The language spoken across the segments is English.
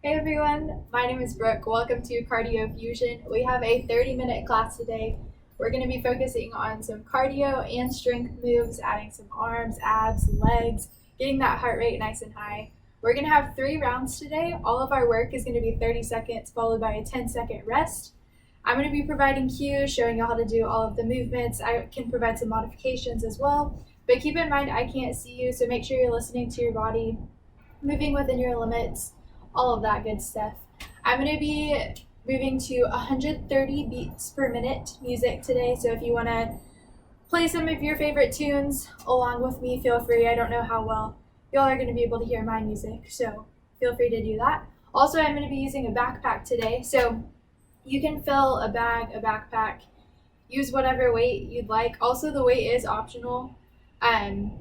Hey everyone, my name is Brooke. Welcome to Cardio Fusion. We have a 30-minute class today. We're going to be focusing on some cardio and strength moves, adding some arms, abs, legs, getting that heart rate nice and high. We're going to have 3 rounds today. All of our work is going to be 30 seconds followed by a 10-second rest. I'm going to be providing cues, showing you how to do all of the movements. I can provide some modifications as well, but keep in mind I can't see you, so make sure you're listening to your body, moving within your limits, all of that good stuff. I'm going to be moving to 130 beats per minute music today, so if you want to play some of your favorite tunes along with me, feel free. I don't know how well y'all are going to be able to hear my music, so feel free to do that. Also, I'm going to be using a backpack today, so you can fill a bag, a backpack, use whatever weight you'd like. Also, the weight is optional,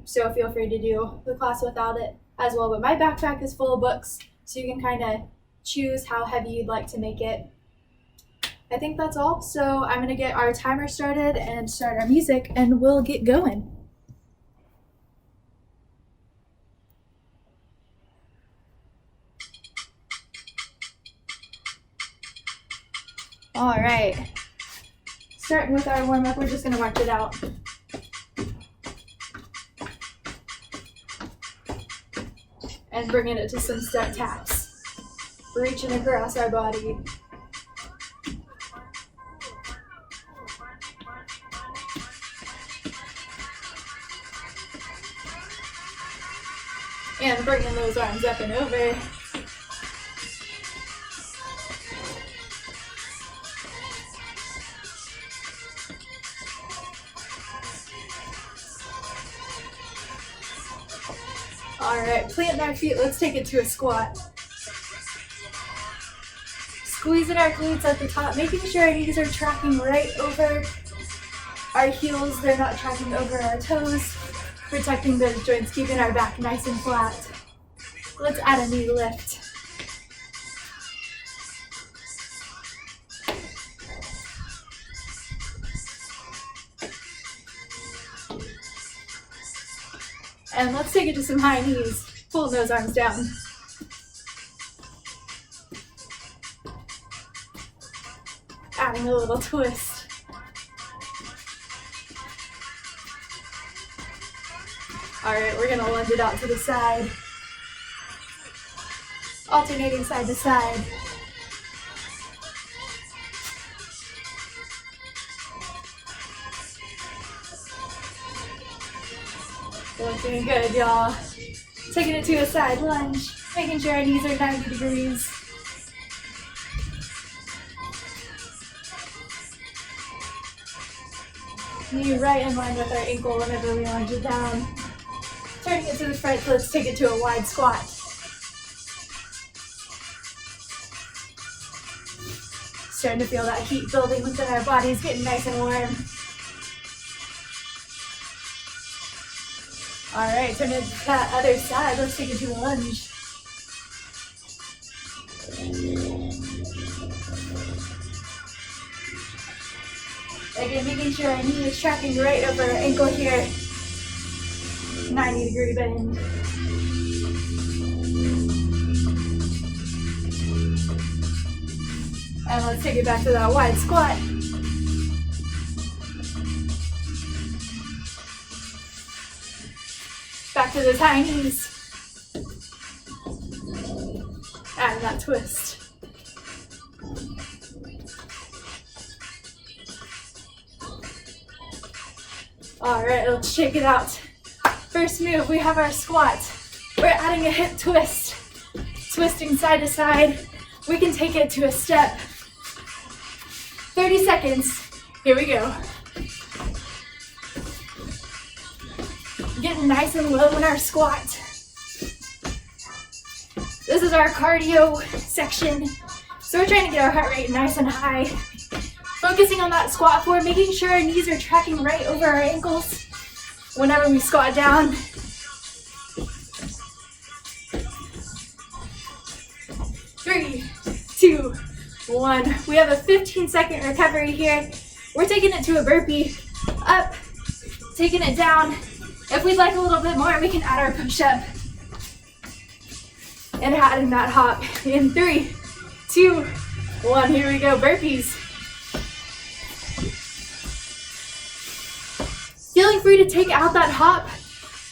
so feel free to do the class without it as well, but my backpack is full of books, so you can kind of choose how heavy you'd like to make it. I think that's all. So I'm going to get our timer started and start our music, and we'll get going. All right. Starting with our warm-up, we're just going to march it out. And bringing it to some step taps. Reaching across our body. And bringing those arms up and over. All right, planting our feet, let's take it to a squat. Squeezing our glutes at the top, making sure our knees are tracking right over our heels. They're not tracking over our toes. Protecting those joints, keeping our back nice and flat. Let's add a knee lift. And let's take it to some high knees, pulling those arms down. Adding a little twist. All right, we're gonna lunge it out to the side. Alternating side to side. Looking good, y'all. Taking it to a side lunge, making sure our knees are 90 degrees. Knee right in line with our ankle whenever we lunge it down. Turning it to the front, let's take it to a wide squat. Starting to feel that heat building within our bodies, getting nice and warm. All right, turn it to that other side. Let's take it to a lunge. Again, making sure our knee is tracking right over our ankle here. 90-degree bend. And let's take it back to that wide squat. Back to those high knees. Add that twist. All right, let's shake it out. First move, we have our squat. We're adding a hip twist. Twisting side to side. We can take it to a step. 30 seconds. Here we go. Getting nice and low in our squat. This is our cardio section. So we're trying to get our heart rate nice and high. Focusing on that squat form, making sure our knees are tracking right over our ankles whenever we squat down. 3, 2, 1. We have a 15-second recovery here. We're taking it to a burpee. Up, taking it down. If we'd like a little bit more, we can add our push-up. and adding that hop in 3, 2, 1. Here we go, burpees. Feeling free to take out that hop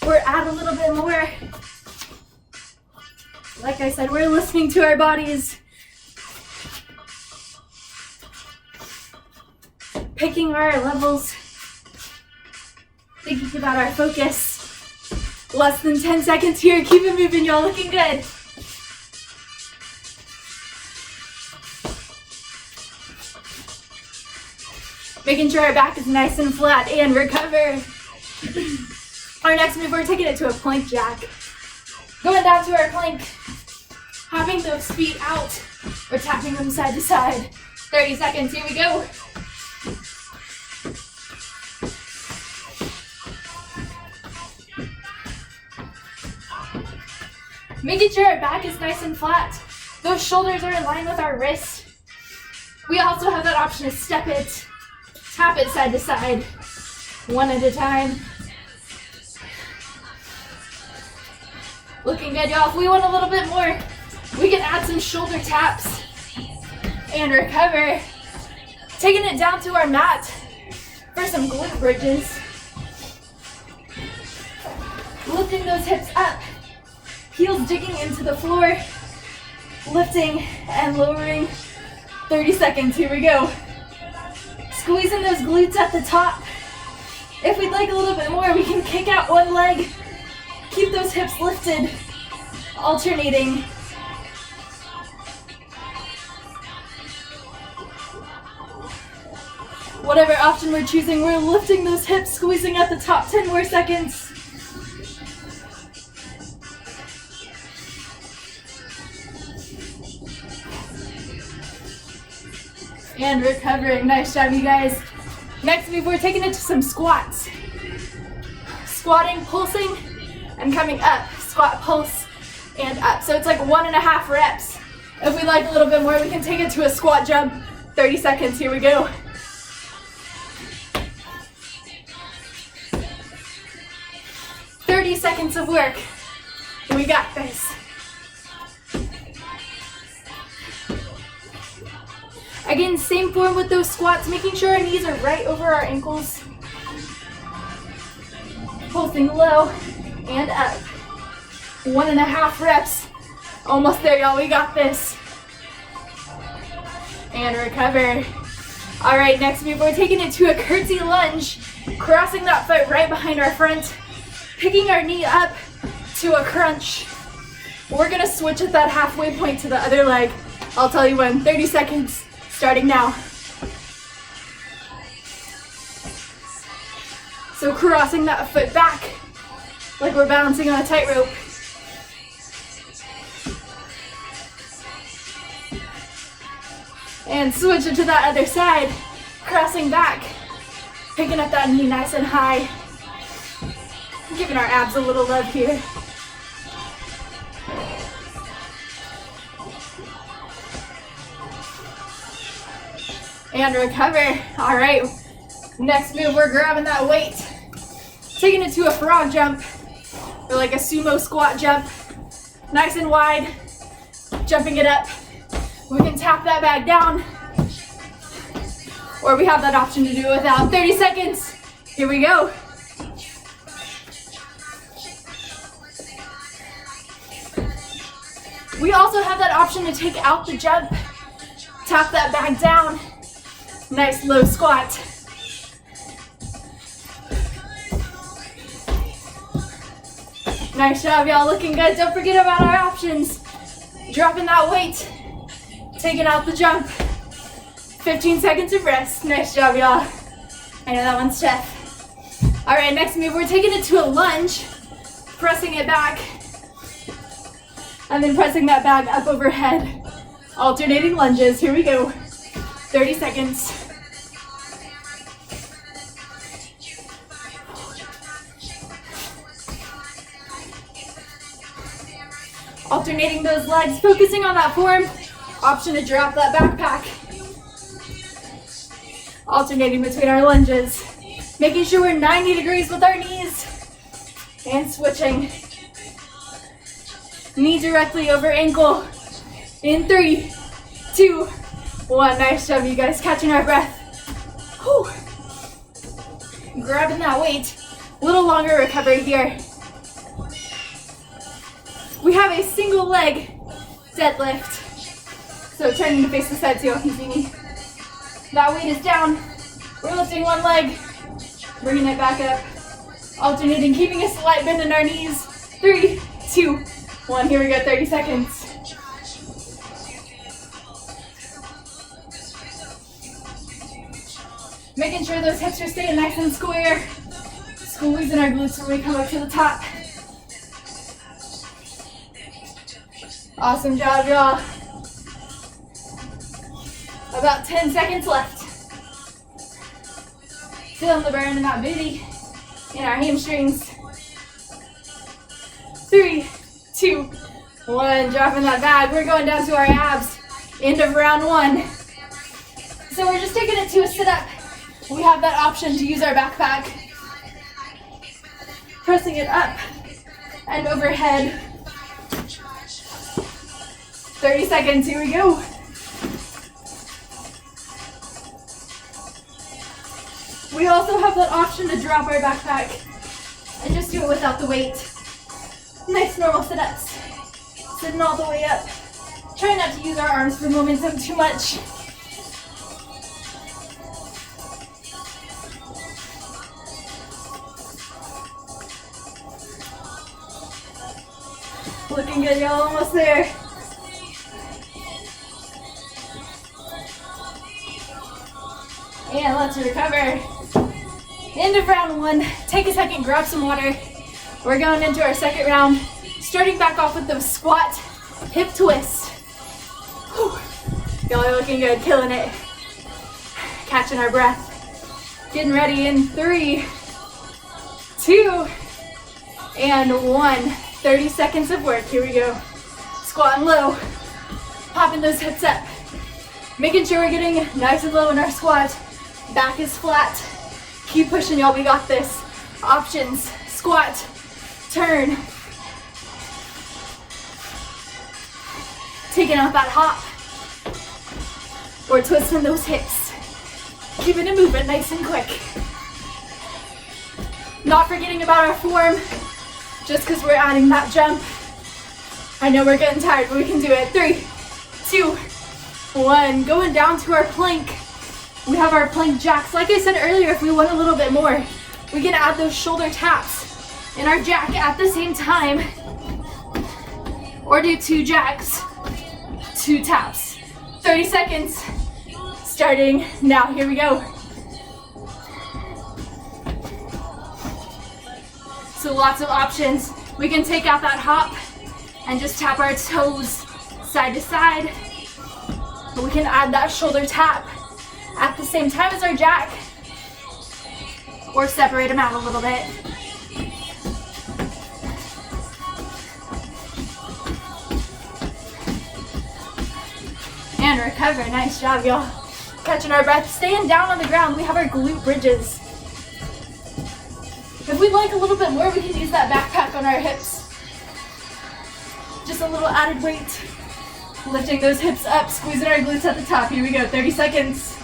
or add a little bit more. Like I said, we're listening to our bodies. Picking our levels. Thinking about our focus. Less than 10 seconds here. Keep it moving, y'all. Looking good. Making sure our back is nice and flat and recover. Our next move, we're taking it to a plank jack. Going down to our plank. Hopping those feet out or tapping them side to side. 30 seconds. Here we go. Making sure our back is nice and flat. Those shoulders are in line with our wrists. We also have that option to step it, tap it side to side, one at a time. Looking good, y'all. If we want a little bit more, we can add some shoulder taps and recover. Taking it down to our mat for some glute bridges. Lifting those hips up. Heels digging into the floor, lifting and lowering. 30 seconds, here we go. Squeezing those glutes at the top. If we'd like a little bit more, we can kick out one leg. Keep those hips lifted, alternating. Whatever option we're choosing, we're lifting those hips, squeezing at the top. 10 more seconds. And recovering. Nice job, you guys. Next move, we're taking it to some squats. Squatting, pulsing, and coming up. Squat, pulse, and up. So it's like 1.5 reps. If we like a little bit more, we can take it to a squat jump. 30 seconds. Here we go. Seconds of work. We got this. Again, same form with those squats, making sure our knees are right over our ankles. Pulsing low and up. 1.5 reps. Almost there, y'all. We got this. And recover. All right, next move, we're taking it to a curtsy lunge, crossing that foot right behind our front. Picking our knee up to a crunch. We're gonna switch at that halfway point to the other leg. I'll tell you when. 30 seconds, starting now. So crossing that foot back like we're balancing on a tightrope. And switch it to that other side. Crossing back, picking up that knee nice and high. Giving our abs a little love here. And recover. All right, next move, we're grabbing that weight. Taking it to a frog jump, or like a sumo squat jump. Nice and wide, jumping it up. We can tap that back down, or we have that option to do it without. 30 seconds, here we go. We also have that option to take out the jump, tap that back down. Nice low squat. Nice job, y'all. Looking good. Don't forget about our options. Dropping that weight, taking out the jump. 15 seconds of rest. Nice job, y'all. I know that one's tough. All right, next move, we're taking it to a lunge, pressing it back. And then pressing that bag up overhead. Alternating lunges. Here we go. 30 seconds. Alternating those legs, focusing on that form. Option to drop that backpack. Alternating between our lunges. Making sure we're 90 degrees with our knees. And switching. knee directly over ankle. In 3, 2, 1. Nice job, you guys, catching our breath. Whew. Grabbing that weight. A little longer recovery here. We have a single leg deadlift. So turning to face the side so y'all can see me. That weight is down. We're lifting one leg, bringing it back up, alternating, keeping a slight bend in our knees. 3, 2, 1. Here we go, 30 seconds. Making sure those hips are staying nice and square. Squeezing our glutes when we come up to the top. Awesome job, y'all. About 10 seconds left. Feeling the burn in that booty, in our hamstrings. 3, 2, 1. Dropping that bag. We're going down to our abs. End of round 1. So we're just taking it to a sit-up. We have that option to use our backpack. Pressing it up and overhead. 30 seconds, here we go. We also have that option to drop our backpack and just do it without the weight. Nice normal sit-ups. Sitting all the way up. Try not to use our arms for momentum too much. Looking good, y'all, almost there. And let's recover. End of round 1. Take a second, grab some water. We're going into our second round. Starting back off with the squat, hip twist. Whew. Y'all are looking good, killing it. Catching our breath. Getting ready in 3, 2, and 1. 30 seconds of work, here we go. Squatting low, popping those hips up. Making sure we're getting nice and low in our squat. Back is flat. Keep pushing, y'all, we got this. Options, squat, turn. Taking out that hop. Or twisting those hips. Keeping it moving nice and quick. Not forgetting about our form. Just because we're adding that jump. I know we're getting tired, but we can do it. 3, 2, 1. Going down to our plank. We have our plank jacks. Like I said earlier, if we want a little bit more, we can add those shoulder taps in our jack at the same time. Or do 2 jacks, 2 taps. 30 seconds. Starting now. Here we go. So lots of options. We can take out that hop and just tap our toes side to side. But we can add that shoulder tap at the same time as our jack, or separate them out a little bit. And recover. Nice job, y'all. Catching our breath, staying down on the ground. We have our glute bridges. If we'd like a little bit more, we can use that backpack on our hips. Just a little added weight. Lifting those hips up, squeezing our glutes at the top. Here we go, 30 seconds.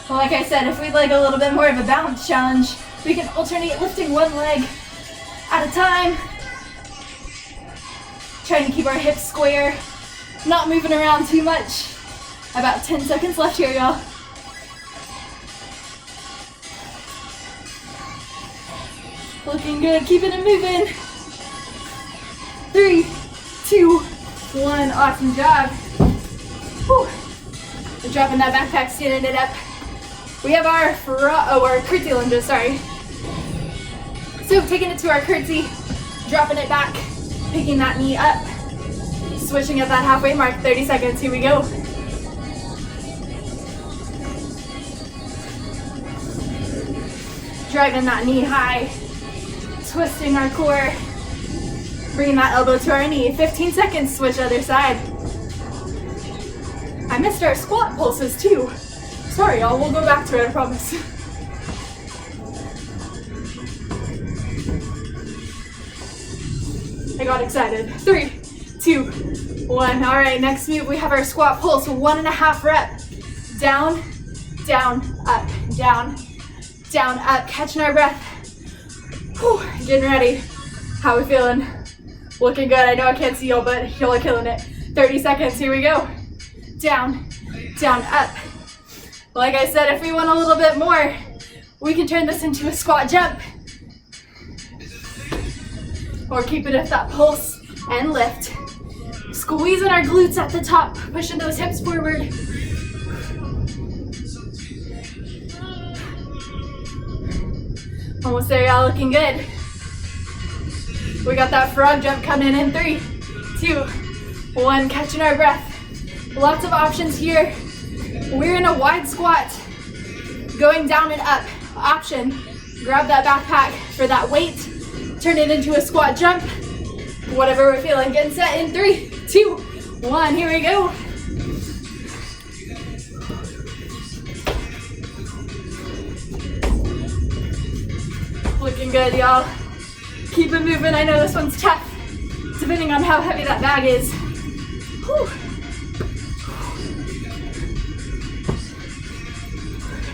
Well, like I said, if we'd like a little bit more of a balance challenge, we can alternate lifting one leg at a time. Trying to keep our hips square, not moving around too much. About 10 seconds left here, y'all. Looking good, keeping it moving. 3, 2, 1, awesome job. Whew. We're dropping that backpack, standing it up. We have our curtsy lunges, sorry. So taking it to our curtsy, dropping it back, picking that knee up, switching at that halfway mark, 30 seconds, here we go. Driving that knee high, twisting our core, bringing that elbow to our knee, 15 seconds, switch other side. I missed our squat pulses too. Sorry y'all, we'll go back to it, I promise. I got excited. 3, 2, 1. All right, next move, we have our squat pull. So 1.5 rep. Down, down, up, down, down, up. Catching our breath. Whew, getting ready. How we feeling? Looking good. I know I can't see y'all, but y'all are killing it. 30 seconds, here we go. Down, down, up. Like I said, if we want a little bit more, we can turn this into a squat jump. Or keep it at that pulse and lift. Squeezing our glutes at the top, pushing those hips forward. Almost there, y'all, looking good. We got that frog jump coming in 3, 2, 1, catching our breath. Lots of options here. We're in a wide squat, going down and up. Option, grab that backpack for that weight, turn it into a squat jump, whatever we're feeling. Getting set in 3, 2, 1, here we go. Looking good, y'all. Keep it moving. I know this one's tough, depending on how heavy that bag is. Whew.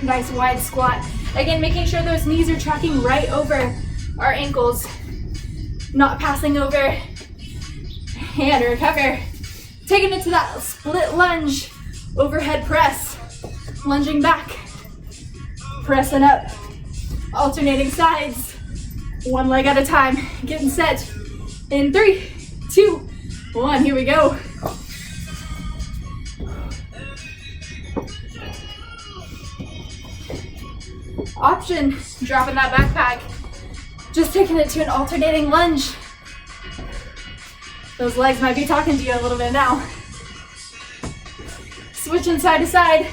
Nice wide squat. Again, making sure those knees are tracking right over our ankles, not passing over. And recover. Taking it to that split lunge, overhead press. Lunging back, pressing up, alternating sides, one leg at a time. Getting set in 3, 2, 1, here we go. Option, dropping that backpack, just taking it to an alternating lunge. Those legs might be talking to you a little bit now. Switching side to side.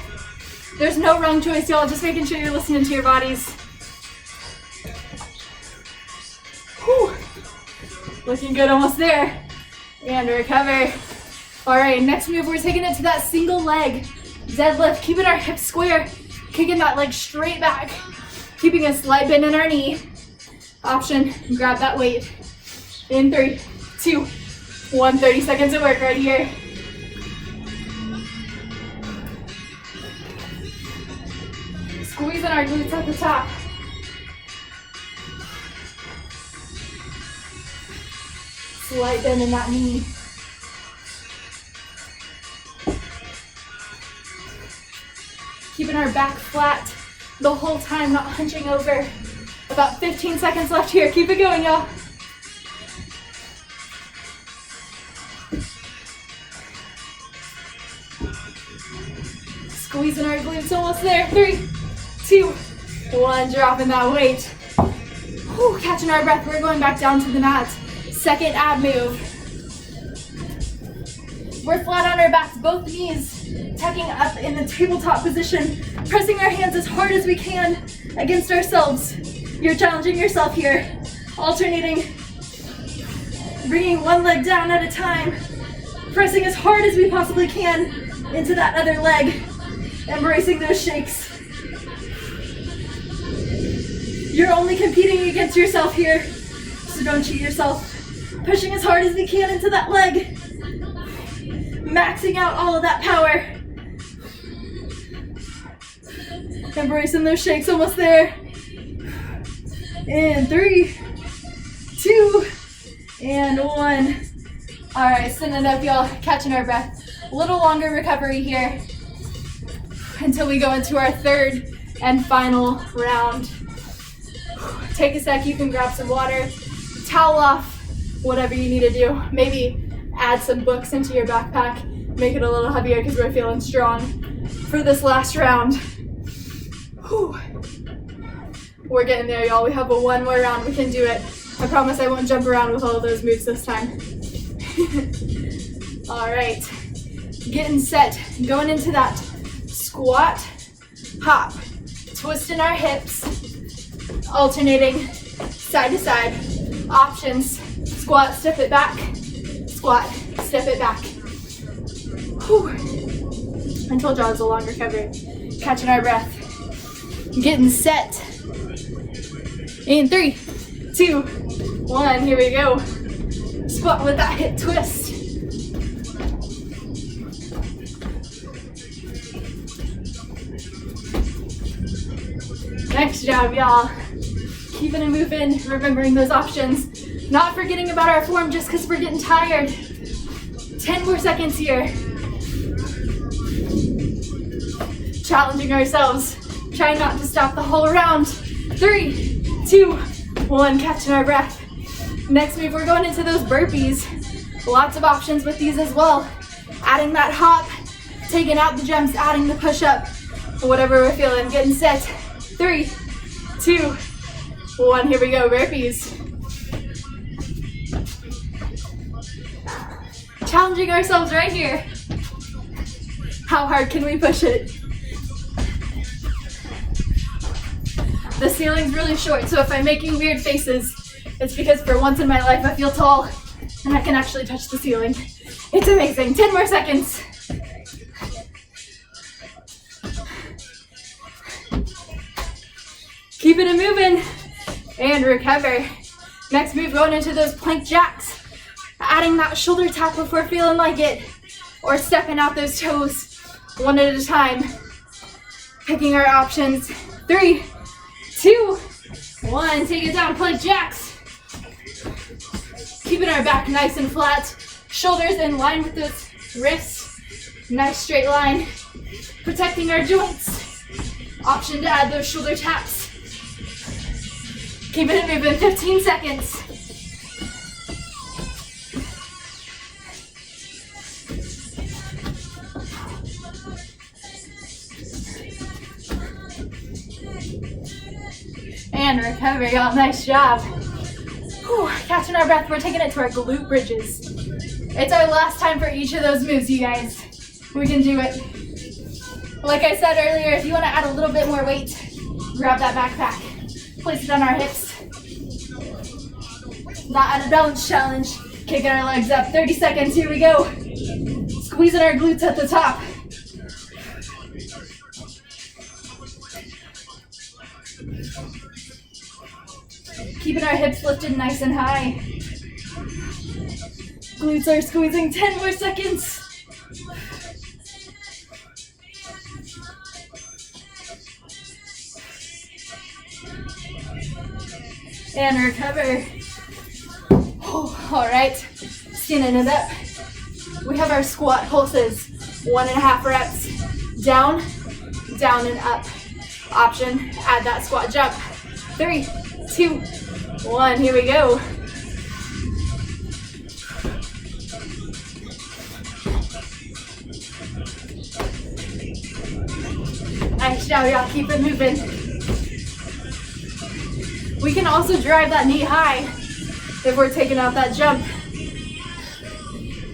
There's no wrong choice, y'all, just making sure you're listening to your bodies. Whew. Looking good, almost there. And recover. All right, next move, we're taking it to that single leg deadlift, keeping our hips square, kicking that leg straight back, keeping a slight bend in our knee. Option, grab that weight. In 3, 2, 1, 30 seconds of work right here. Squeezing our glutes at the top. Slight bend in that knee. Keeping our back flat the whole time, not hunching over. About 15 seconds left here. Keep it going, y'all. Squeezing our glutes, almost there. 3, 2, 1, dropping that weight. Whew, catching our breath, we're going back down to the mat. Second ab move. We're flat on our backs, both knees tucking up in the tabletop position, pressing our hands as hard as we can against ourselves. You're challenging yourself here. Alternating, bringing one leg down at a time, pressing as hard as we possibly can into that other leg, embracing those shakes. You're only competing against yourself here, so don't cheat yourself. Pushing as hard as we can into that leg, maxing out all of that power. Embracing those shakes, almost there. And 3, 2, and 1. All right, sending it up, y'all, catching our breath. A little longer recovery here until we go into our third and final round. Take a sec, you can grab some water, towel off, whatever you need to do. Maybe add some books into your backpack, make it a little heavier because we're feeling strong for this last round. Whew. We're getting there, y'all. We have one more round. We can do it. I promise I won't jump around with all of those moves this time. All right. Getting set. Going into that squat, hop. Twisting our hips. Alternating side to side. Options. Squat, step it back. Squat, step it back. Whew. I told y'all it was a long recovery. Catching our breath. Getting set. In 3, 2, 1, here we go. squat with that hip twist. Nice job, y'all. Keeping it moving, remembering those options. Not forgetting about our form just because we're getting tired. 10 more seconds here. Challenging ourselves. Trying not to stop the whole round. 3, 2, 1, catching our breath. Next move, we're going into those burpees. Lots of options with these as well. Adding that hop, taking out the jumps, adding the push-up, whatever we're feeling. Getting set. 3, 2, 1, here we go, burpees. Challenging ourselves right here. How hard can we push it? The ceiling's really short, so if I'm making weird faces, it's because for once in my life I feel tall and I can actually touch the ceiling. It's amazing. 10 more seconds. Keeping it moving and recover. Next move, going into those plank jacks. Adding that shoulder tap if we're feeling like it, or stepping out those toes one at a time. Picking our options. 3, 2, 1, take it down, plank jacks. Keeping our back nice and flat. Shoulders in line with those wrists. Nice straight line. Protecting our joints. Option to add those shoulder taps. Keeping it moving, 15 seconds. And recover, y'all, nice job. Whew, catching our breath, we're taking it to our glute bridges. It's our last time for each of those moves, you guys. We can do it. Like I said earlier, if you want to add a little bit more weight, grab that backpack. Place it on our hips. That added balance challenge. Kicking our legs up. 30 seconds. Here we go. Squeezing our glutes at the top. Keeping our hips lifted nice and high. Glutes are squeezing. 10 more seconds. And recover. Oh, all right, skinning it up. We have our squat pulses. 1.5 reps. Down, down and up. Option, add that squat jump. 3, 2, 1, here we go. Nice job, y'all, keep it moving. We can also drive that knee high if we're taking out that jump.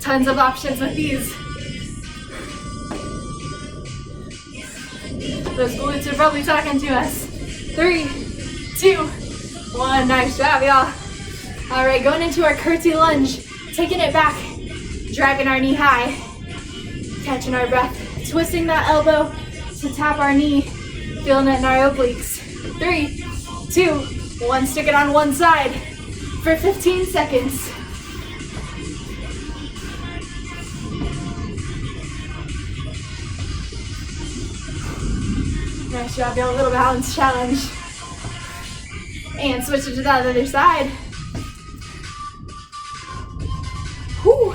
Tons of options with these. Those glutes are probably talking to us. 3, 2, 1, nice job, y'all. All right, going into our curtsy lunge, taking it back, driving our knee high, catching our breath, twisting that elbow to tap our knee, feeling it in our obliques. 3, 2, 1, stick it on one side for 15 seconds. Nice job, y'all, a little balance challenge. And switch it to that other side. Whew.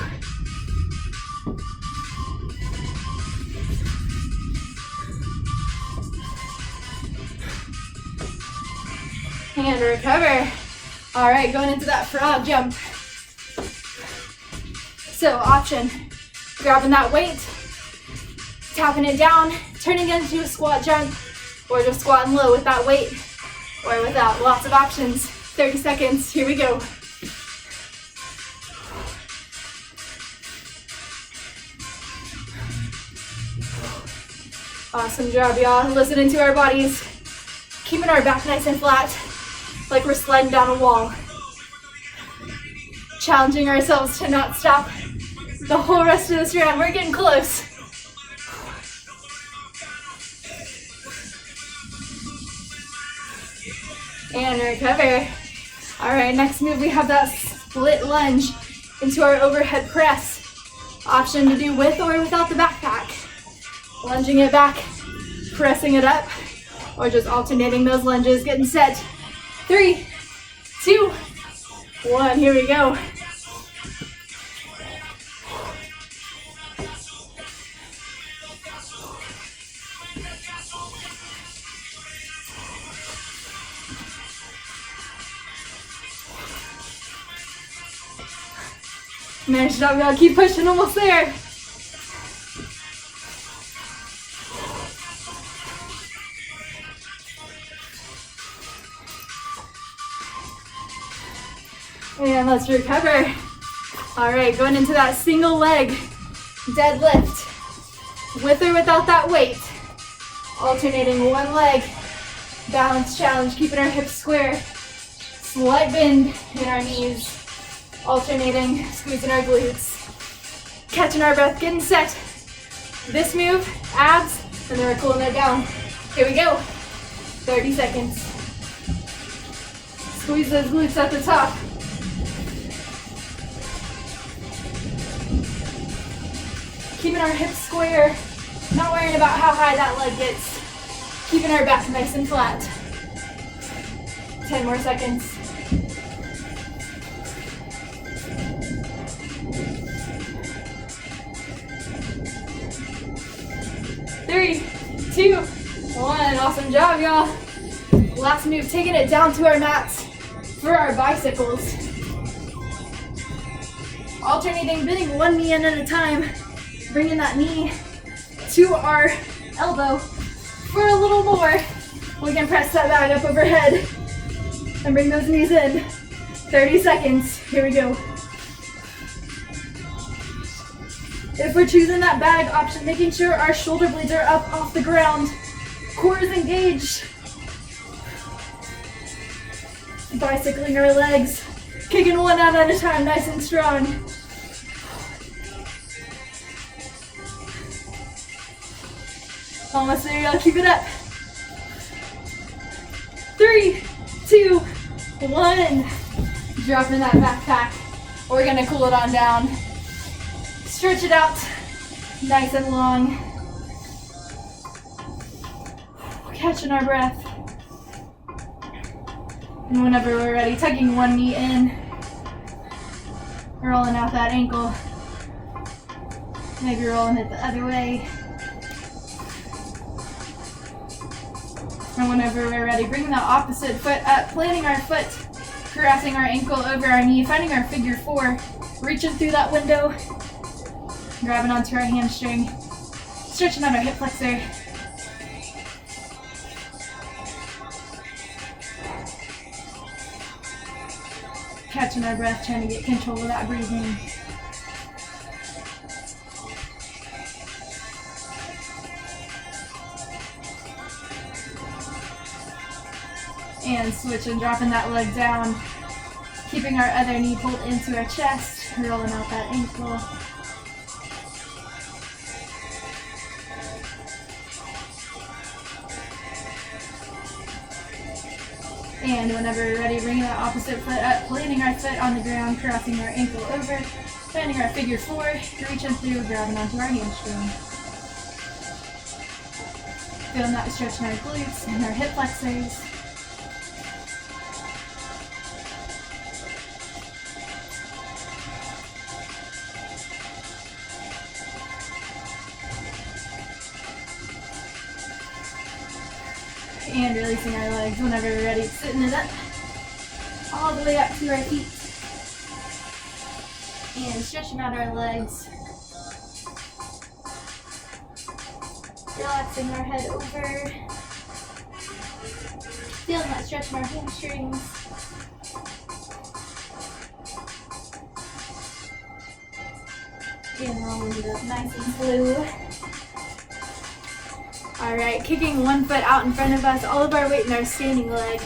And recover. All right, going into that frog jump. So option, grabbing that weight, tapping it down, turning it into a squat jump, or just squatting low with that weight, or without. Lots of options. 30 seconds, here we go. Awesome job, y'all. Listening to our bodies, keeping our back nice and flat, like we're sliding down a wall. Challenging ourselves to not stop the whole rest of this round. We're getting close. And recover. All right, next move, we have that split lunge. into our overhead press. Option to do with or without the backpack. Lunging it back, pressing it up, or just alternating those lunges, getting set. 3, 2, 1, here we go. Nice job, y'all. Keep pushing, almost there. And let's recover. All right, going into that single leg deadlift, with or without that weight. Alternating one leg, balance challenge, keeping our hips square. Slight bend in our knees. Alternating, squeezing our glutes, catching our breath, getting set. This move, abs, and then we're cooling it down. Here we go, 30 seconds. Squeeze those glutes at the top. Keeping our hips square, not worrying about how high that leg gets. Keeping our back nice and flat. 10 more seconds. 3, 2, 1. Awesome job, y'all. Last move, taking it down to our mats for our bicycles. Alternating, bending one knee in at a time, bringing that knee to our elbow for a little more. We can press that bag up overhead and bring those knees in. 30 seconds. Here we go. If we're choosing that bag option, making sure our shoulder blades are up off the ground, core is engaged. Bicycling our legs, kicking one out at a time, nice and strong. Almost there, y'all. Keep it up. 3, 2, 1. Dropping that backpack. We're gonna cool it on down. Stretch it out, nice and long. Catching our breath. And whenever we're ready, tucking one knee in, rolling out that ankle. Maybe rolling it the other way. And whenever we're ready, bringing that opposite foot up, planting our foot, crossing our ankle over our knee, finding our figure 4, reaching through that window. Grabbing onto our hamstring, stretching out our hip flexor. Catching our breath, trying to get control of that breathing. And switching, dropping that leg down, keeping our other knee pulled into our chest, rolling out that ankle. And whenever we're ready, bringing that opposite foot up, planting our foot on the ground, crossing our ankle over, planting our figure 4, reaching through, grabbing onto our hamstring. Feeling that stretch in our glutes and our hip flexors. And releasing our legs whenever we're ready, sitting it up, all the way up to our feet. And stretching out our legs. Relaxing our head over. Feeling that stretch in our hamstrings. And rolling it up nice and slow. All right, kicking one foot out in front of us, all of our weight in our standing leg.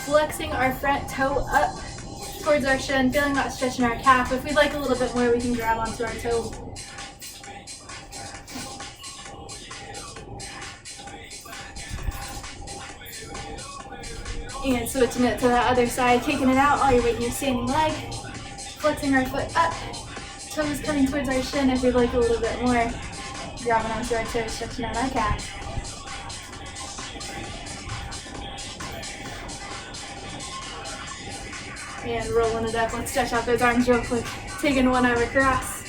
Flexing our front toe up towards our shin, feeling that stretch in our calf. If we'd like a little bit more, we can grab onto our toe. And switching it to the other side, kicking it out while you're waiting your standing leg. Flexing our foot up, toes coming towards our shin if we'd like a little bit more. Grabbing onto our toes, stretching out our calf. And rolling it up. Let's stretch out those arms real quick. Taking one arm across.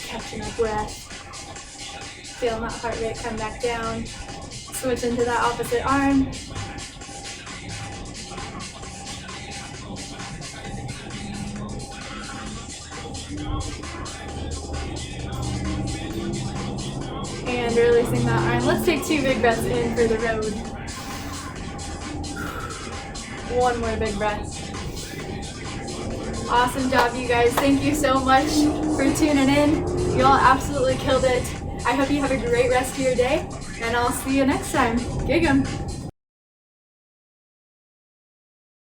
Catching our breath. Feeling that heart rate come back down. Switch into that opposite arm. And releasing that arm. Let's take 2 big breaths in for the road. One more big breath. Awesome job, you guys. Thank you so much for tuning in. You all absolutely killed it. I hope you have a great rest of your day, and I'll see you next time. Gig 'em.